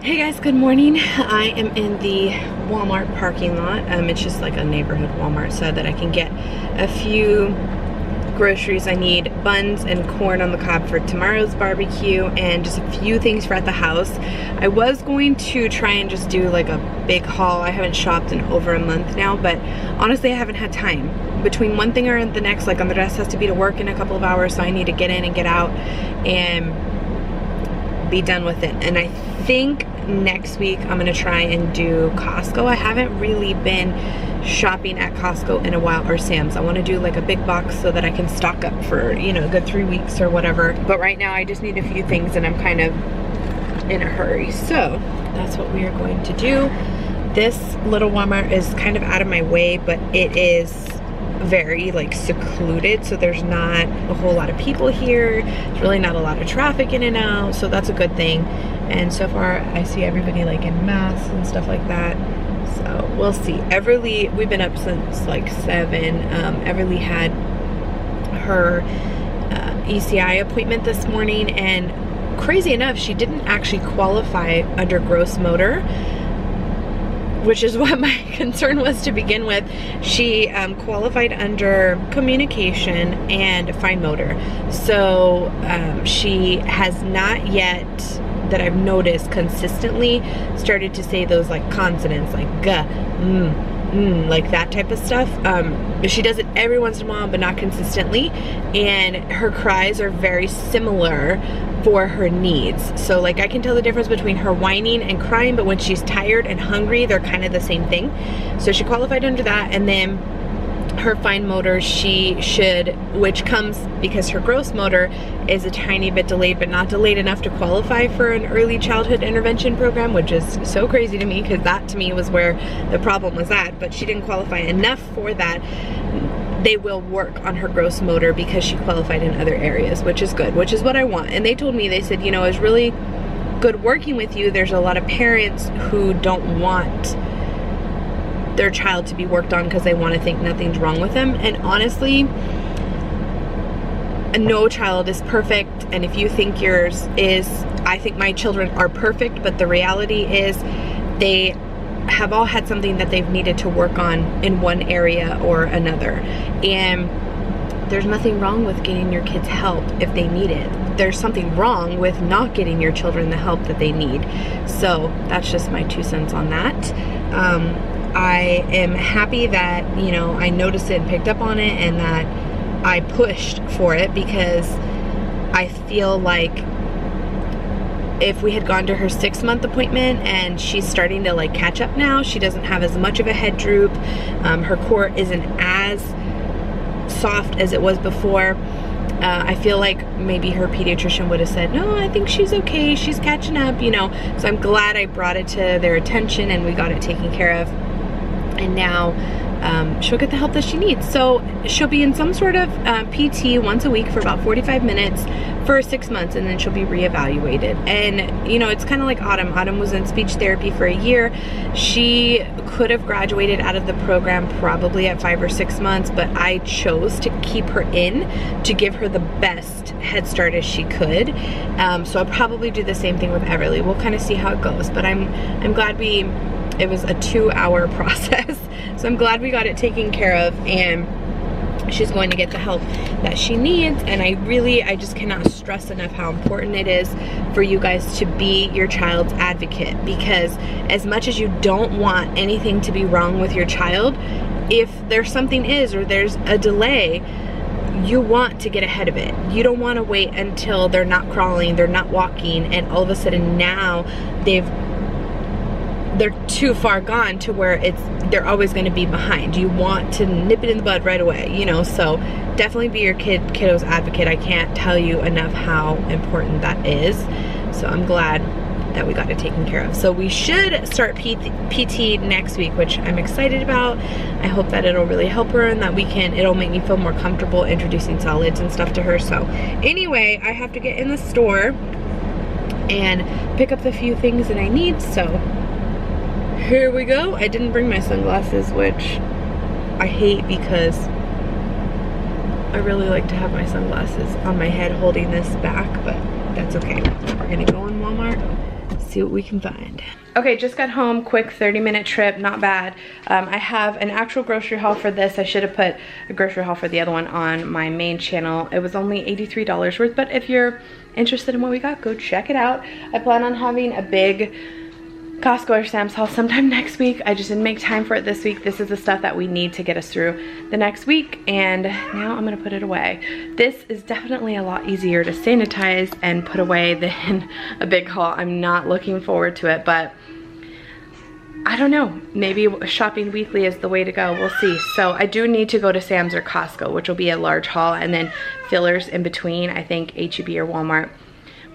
Hey guys, good morning. I am in the Walmart parking lot. It's just like a neighborhood Walmart so that I can get a few groceries. I need buns and corn on the cob for tomorrow's barbecue and just a few things for at the house. I was going to try and just do like a big haul. I haven't shopped in over a month now, but honestly I haven't had time. Between one thing or the next, like Andres has to be to work in a couple of hours, so I need to get in and get out and be done with it. And I think next week I'm gonna try and do Costco. I haven't really been shopping at Costco in a while, or Sam's. I want to do like a big box so that I can stock up for, you know, a good 3 weeks or whatever. But right now I just need a few things and I'm kind of in a hurry. So that's what we are going to do. This little Walmart is kind of out of my way, but it is very like secluded, so there's not a whole lot of people here. There's really not a lot of traffic in and out, so that's a good thing. And so far I see everybody like in masks and stuff like that, so we'll see. Everly, we've been up since like 7. Everly had her ECI appointment this morning, and crazy enough she didn't actually qualify under gross motor, which is what my concern was to begin with. She qualified under communication and fine motor. So she has not yet, that I've noticed consistently, started to say those like consonants, like g, like that type of stuff. She does it every once in a while, but not consistently. And her cries are very similar for her needs. So like I can tell the difference between her whining and crying, but when she's tired and hungry, they're kind of the same thing. So she qualified under that. And then her fine motor, she should, which comes because her gross motor is a tiny bit delayed, but not delayed enough to qualify for an early childhood intervention program, which is so crazy to me because that to me was where the problem was at. But she didn't qualify enough for that. They will work on her gross motor because she qualified in other areas, which is good, which is what I want. And they told me, they said, you know, it's really good working with you. There's a lot of parents who don't want their child to be worked on because they want to think nothing's wrong with them. And honestly, no child is perfect. And if you think yours is, I think my children are perfect, but the reality is they have all had something that they've needed to work on in one area or another. And there's nothing wrong with getting your kids help if they need it. There's something wrong with not getting your children the help that they need. So that's just my 2 cents on that. I am happy that, you know, I noticed it and picked up on it, and that I pushed for it, because I feel like if we had gone to her 6-month appointment and she's starting to like catch up now, she doesn't have as much of a head droop. Her core isn't as soft as it was before. I feel like maybe her pediatrician would have said, no, I think she's okay, she's catching up, you know. So I'm glad I brought it to their attention and we got it taken care of. And now she'll get the help that she needs. So she'll be in some sort of PT once a week for about 45 minutes for 6 months, and then she'll be reevaluated. And you know, it's kind of like Autumn. Autumn was in speech therapy for a year. She could have graduated out of the program probably at 5 or 6 months, but I chose to keep her in to give her the best head start as she could. So I'll probably do the same thing with Everly. We'll kind of see how it goes, but I'm glad it was a 2-hour process. So I'm glad we got it taken care of, and she's going to get the help that she needs. And I just cannot stress enough how important it is for you guys to be your child's advocate, because as much as you don't want anything to be wrong with your child, if there's something or there's a delay, you want to get ahead of it. You don't want to wait until they're not crawling, they're not walking, and all of a sudden now they're too far gone to where they're always going to be behind. You want to nip it in the bud right away, you know. So definitely be your kiddo's advocate. I can't tell you enough how important that is. So I'm glad that we got it taken care of. So we should start PT next week, which I'm excited about. I hope that it'll really help her, and that it'll make me feel more comfortable introducing solids and stuff to her. So anyway, I have to get in the store and pick up the few things that I need. So here we go. I didn't bring my sunglasses, which I hate because I really like to have my sunglasses on my head holding this back, but that's okay. We're gonna go in Walmart, see what we can find. Okay, just got home, quick 30-minute trip, not bad. I have an actual grocery haul for this. I should have put a grocery haul for the other one on my main channel. It was only $83 worth, but if you're interested in what we got, go check it out. I plan on having a big Costco or Sam's haul sometime next week. I just didn't make time for it this week. This is the stuff that we need to get us through the next week, and now I'm gonna put it away. This is definitely a lot easier to sanitize and put away than a big haul. I'm not looking forward to it, but I don't know, maybe shopping weekly is the way to go. We'll see. So I do need to go to Sam's or Costco, which will be a large haul, and then fillers in between. I think H-E-B or Walmart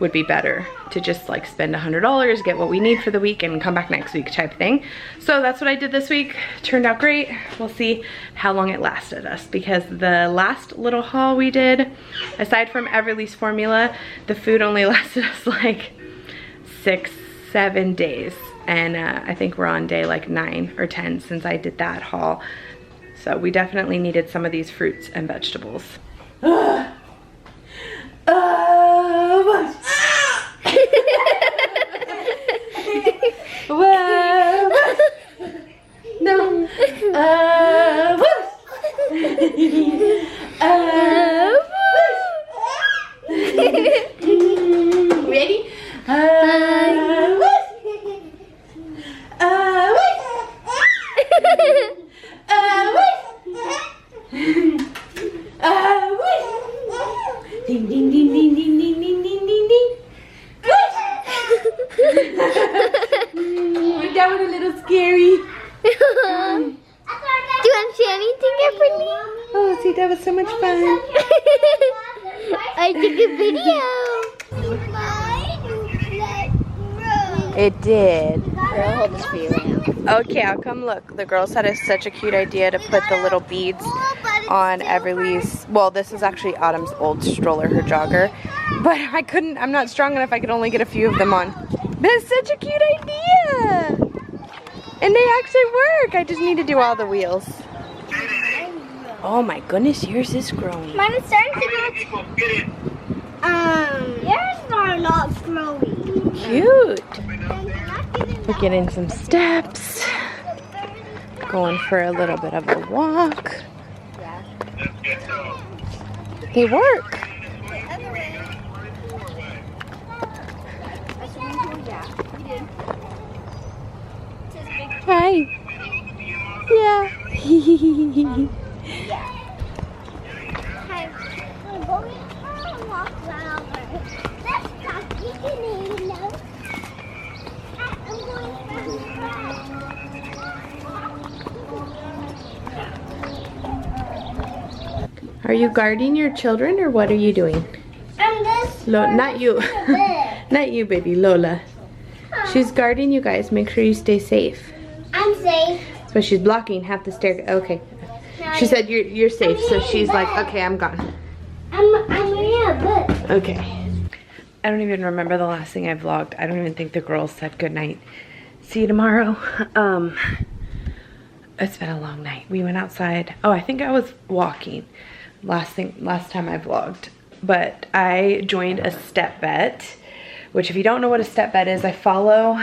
would be better to just like spend $100, get what we need for the week, and come back next week type thing. So that's what I did this week. Turned out great. We'll see how long it lasted us, because the last little haul we did, aside from Everly's formula, the food only lasted us like 6-7 days. And I think we're on day like 9 or 10 since I did that haul. So we definitely needed some of these fruits and vegetables. No. Ready? Ding ding ding ding ding ding ding ding ding ding. That was a little scary. Do you want to say anything, Everly? Oh, see, that was so much fun. I took a video. It did. Here, I'll hold this for you right now. Okay, I'll come look. The girls had such a cute idea to put the little beads on Everly's. Well, this is actually Autumn's old stroller, her jogger. But I couldn't, I'm not strong enough. I could only get a few of them on. That's such a cute idea. And they actually work. I just need to do all the wheels. Oh my goodness, yours is growing. Mine is starting to grow. Yours are not growing. Cute. We're getting some steps. Going for a little bit of a walk. They work. Hi. Yeah. Are you guarding your children, or what are you doing? I'm just Not you. Not you, baby. Lola. She's guarding you guys. Make sure you stay safe. I'm safe. So she's blocking half the stair. Okay. She said you're safe, so she's like, okay, I'm gone. I'm in a book. Okay. I don't even remember the last thing I vlogged. I don't even think the girls said good night. See you tomorrow. It's been a long night. We went outside. Oh, I think I was walking last time I vlogged. But I joined a step bet, which if you don't know what a step bet is, I follow,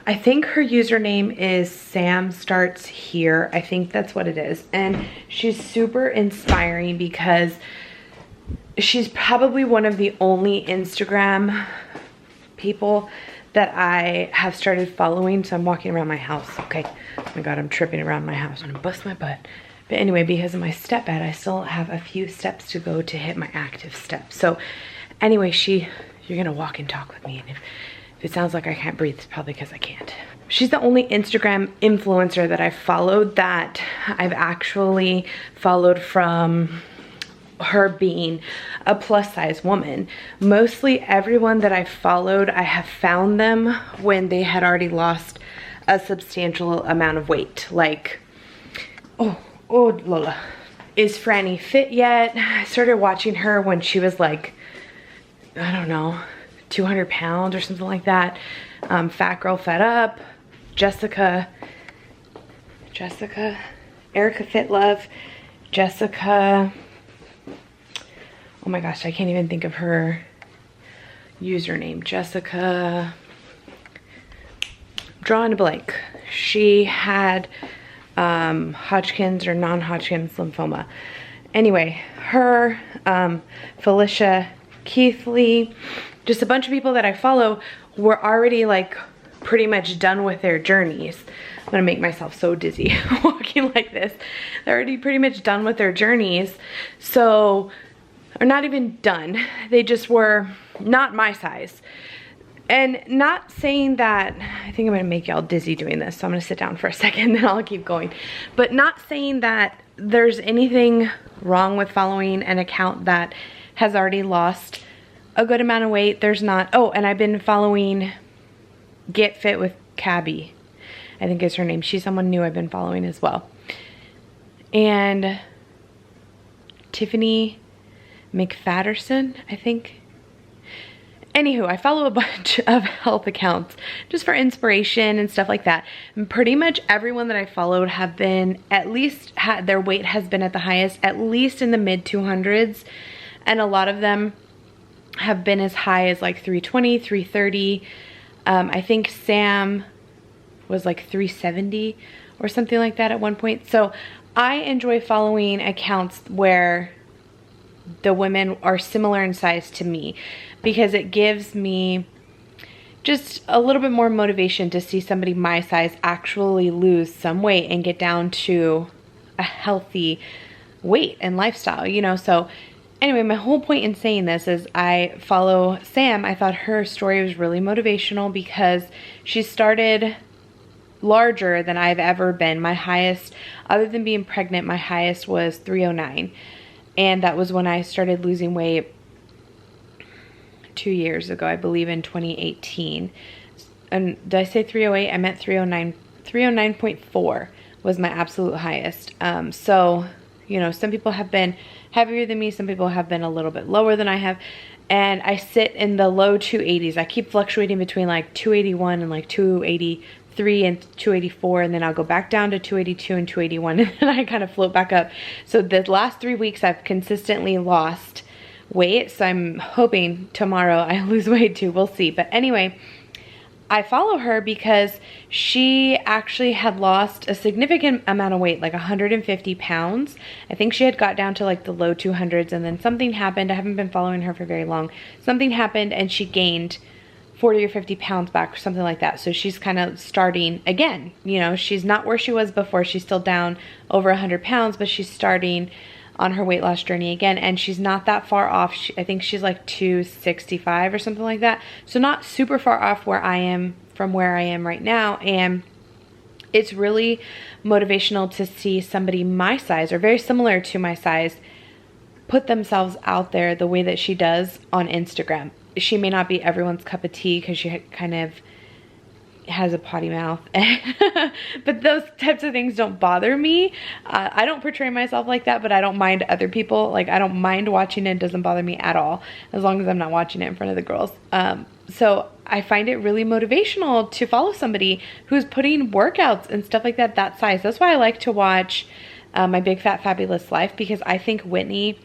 I think her username is Sam Starts Here. I think that's what it is. And she's super inspiring because she's probably one of the only Instagram people that I have started following. So I'm walking around my house. Okay. Oh my God, I'm tripping around my house. I'm gonna bust my butt. But anyway, because of my step bed, I still have a few steps to go to hit my active steps. So anyway, you're gonna walk and talk with me. And if it sounds like I can't breathe, it's probably because I can't. She's the only Instagram influencer that I've followed that I've actually followed from her being a plus size woman. Mostly everyone that I've followed, I have found them when they had already lost a substantial amount of weight. Like, oh Lola, is Franny fit yet? I started watching her when she was like, I don't know, 200 pounds or something like that. Fat Girl Fed Up, Jessica, Erica Fit Love, Jessica, oh my gosh, I can't even think of her username, Jessica, drawing a blank. She had Hodgkin's or non-Hodgkin's lymphoma. Anyway, her, Felicia, Keithley, just a bunch of people that I follow were already like pretty much done with their journeys. I'm gonna make myself so dizzy walking like this. They're already pretty much done with their journeys. So, or not even done. They just were not my size. And not saying that, I think I'm gonna make y'all dizzy doing this, so I'm gonna sit down for a second, then I'll keep going. But not saying that there's anything wrong with following an account that has already lost a good amount of weight. There's not. Oh, and I've been following Get Fit with Cabby, I think is her name. She's someone new I've been following as well. And Tiffany McFadderson, I think. Anywho, I follow a bunch of health accounts just for inspiration and stuff like that. And pretty much everyone that I followed have been at least, their weight has been at the highest, at least in the mid 200s. And a lot of them have been as high as like 320, 330. I think Sam was like 370 or something like that at one point. So I enjoy following accounts where the women are similar in size to me, because it gives me just a little bit more motivation to see somebody my size actually lose some weight and get down to a healthy weight and lifestyle, you know. So anyway, my whole point in saying this is I follow Sam. I thought her story was really motivational because she started larger than I've ever been. My highest, other than being pregnant, my highest was 309. And that was when I started losing weight 2 years ago, I believe in 2018. And did I say 308? I meant 309. 309.4 was my absolute highest. So, you know, some people have been heavier than me. Some people have been a little bit lower than I have. And I sit in the low 280s. I keep fluctuating between like 281 and like 283 and 284, and then I'll go back down to 282 and 281, and then I kind of float back up. So the last 3 weeks I've consistently lost weight, so I'm hoping tomorrow I lose weight too. We'll see. But anyway, I follow her because she actually had lost a significant amount of weight, like 150 pounds. I think she had got down to like the low 200s, and then something happened. I haven't been following her for very long. Something happened and she gained 40 or 50 pounds back or something like that. So she's kind of starting again. You know, she's not where she was before. She's still down over 100 pounds, but she's starting on her weight loss journey again, and she's not that far off. I think she's like 265 or something like that. So not super far off where I am from where I am right now. And it's really motivational to see somebody my size or very similar to my size put themselves out there the way that she does on Instagram. She may not be everyone's cup of tea because she kind of has a potty mouth, but those types of things don't bother me. I don't portray myself like that, but I don't mind other people. Like, I don't mind watching it. It doesn't bother me at all, as long as I'm not watching it in front of the girls. So I find it really motivational to follow somebody who's putting workouts and stuff like that size. That's why I like to watch My Big Fat Fabulous Life, because I think Whitney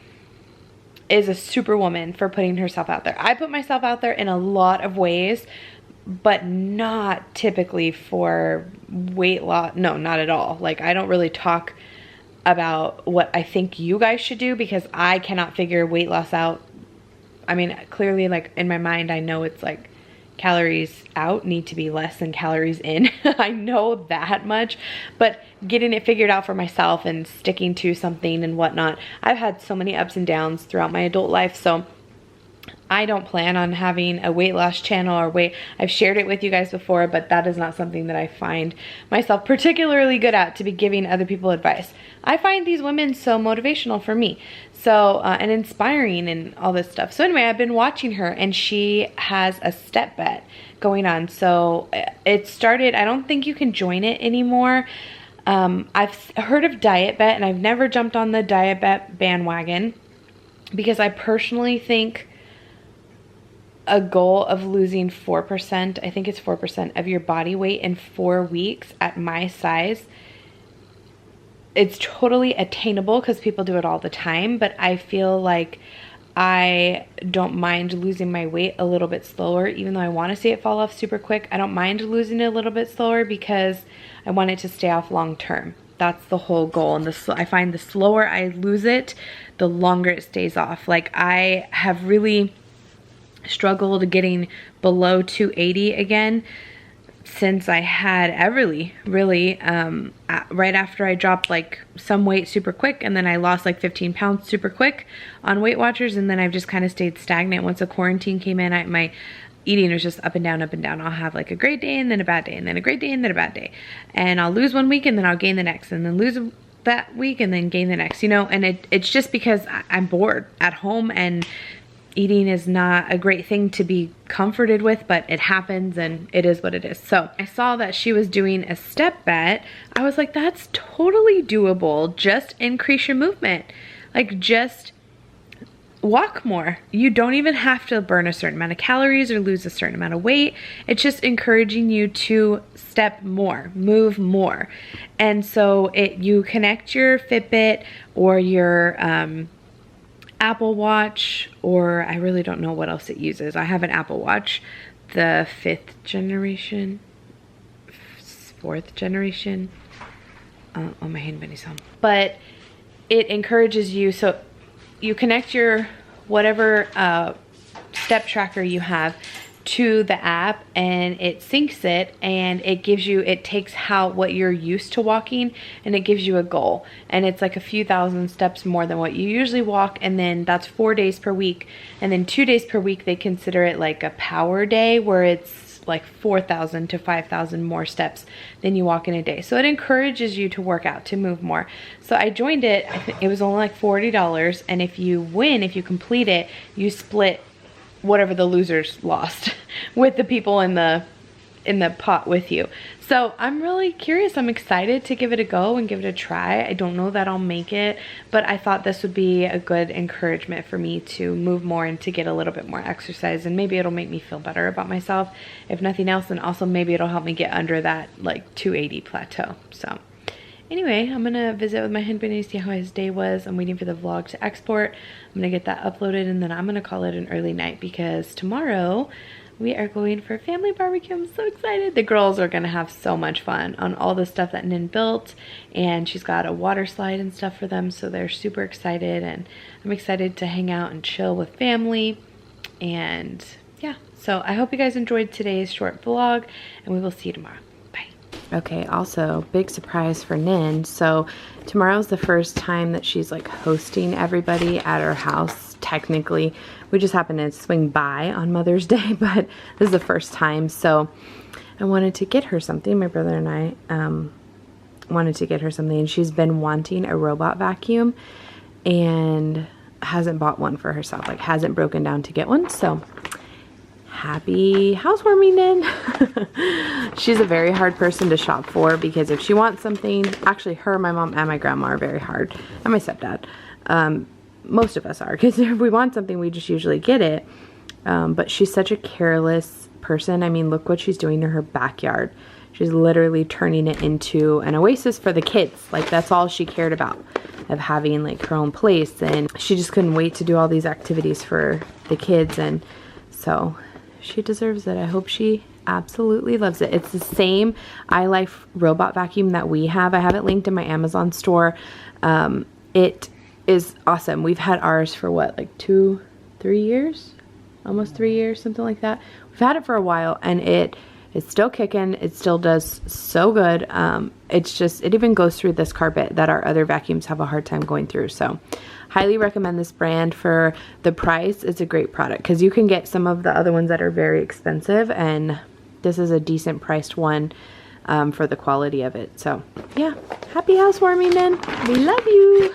is a superwoman for putting herself out there. I put myself out there in a lot of ways, but not typically for weight loss. No, not at all. Like, I don't really talk about what I think you guys should do, because I cannot figure weight loss out. I mean, clearly, like, in my mind, I know it's like calories out need to be less than calories in. I know that much, but getting it figured out for myself and sticking to something and whatnot. I've had so many ups and downs throughout my adult life, so I don't plan on having a weight loss channel or weight. I've shared it with you guys before, but that is not something that I find myself particularly good at, to be giving other people advice. I find these women so motivational for me, so and inspiring and all this stuff. So anyway, I've been watching her, and she has a step bet going on. So it started, I don't think you can join it anymore. I've heard of Diet Bet, and I've never jumped on the Diet Bet bandwagon, because I personally think a goal of losing 4%, I think it's 4% of your body weight in 4 weeks at my size, it's totally attainable because people do it all the time, but I feel like I don't mind losing my weight a little bit slower, even though I want to see it fall off super quick. I don't mind losing it a little bit slower because I want it to stay off long term. That's the whole goal. And I find the slower I lose it, the longer it stays off. Like, I have really struggled getting below 280 again since I had Everly, really, right after I dropped like some weight super quick, and then I lost like 15 pounds super quick on Weight Watchers, and then I've just kind of stayed stagnant. Once the quarantine came in, my eating was just up and down, up and down. I'll have like a great day and then a bad day, and then a great day and then a bad day, and I'll lose one week and then I'll gain the next, and then lose that week and then gain the next, you know. And it's just because I'm bored at home, and eating is not a great thing to be comforted with, but it happens and it is what it is. So I saw that she was doing a step bet. I was like, that's totally doable. Just increase your movement. Like, just walk more. You don't even have to burn a certain amount of calories or lose a certain amount of weight. It's just encouraging you to step more, move more. And so you connect your Fitbit or your Apple Watch, or I really don't know what else it uses. I have an Apple Watch, the 4th generation on my hand bunny's home. But it encourages you, so you connect your whatever step tracker you have to the app, and it syncs it, and it gives you, it takes what you're used to walking, and it gives you a goal, and it's like a few thousand steps more than what you usually walk. And then that's 4 days per week, and then 2 days per week they consider it like a power day, where it's like 4,000 to 5,000 more steps than you walk in a day. So it encourages you to work out, to move more. So I joined it. I think it was only like $40, and if you complete it, you split whatever the losers lost with the people in the pot with you. So I'm really curious. I'm excited to give it a go and give it a try. I don't know that I'll make it, but I thought this would be a good encouragement for me to move more and to get a little bit more exercise, and maybe it'll make me feel better about myself, if nothing else, and also maybe it'll help me get under that like 280 plateau. So anyway, I'm gonna visit with my husband and see how his day was. I'm waiting for the vlog to export. I'm gonna get that uploaded, and then I'm gonna call it an early night, because tomorrow we are going for a family barbecue. I'm so excited. The girls are gonna have so much fun on all the stuff that Nin built, and she's got a water slide and stuff for them, so they're super excited, and I'm excited to hang out and chill with family. And yeah, so I hope you guys enjoyed today's short vlog, and we will see you tomorrow. Okay, also big surprise for Nin. So tomorrow's the first time that she's like hosting everybody at her house. Technically, we just happened to swing by on Mother's Day, but this is the first time. So I wanted to get her something. My brother and I wanted to get her something, and she's been wanting a robot vacuum and hasn't bought one for herself, like hasn't broken down to get one. So happy housewarming, Nin. She's a very hard person to shop for, because if she wants something, actually her, my mom, and my grandma are very hard, and my stepdad. Most of us are, because if we want something, we just usually get it. But she's such a careless person. I mean, look what she's doing to her backyard. She's literally turning it into an oasis for the kids. Like, that's all she cared about, of having like her own place, and she just couldn't wait to do all these activities for the kids. And so she deserves it. I hope she absolutely loves it. It's the same iLife robot vacuum that we have. I have it linked in my Amazon store. It is awesome. We've had ours for what, like 2-3 years? Almost 3 years, something like that. We've had it for a while, and it's still kicking. It still does so good. It's just, it even goes through this carpet that our other vacuums have a hard time going through. So highly recommend this brand. For the price, it's a great product, because you can get some of the other ones that are very expensive, and this is a decent priced one for the quality of it. So yeah, happy housewarming, Nin. We love you.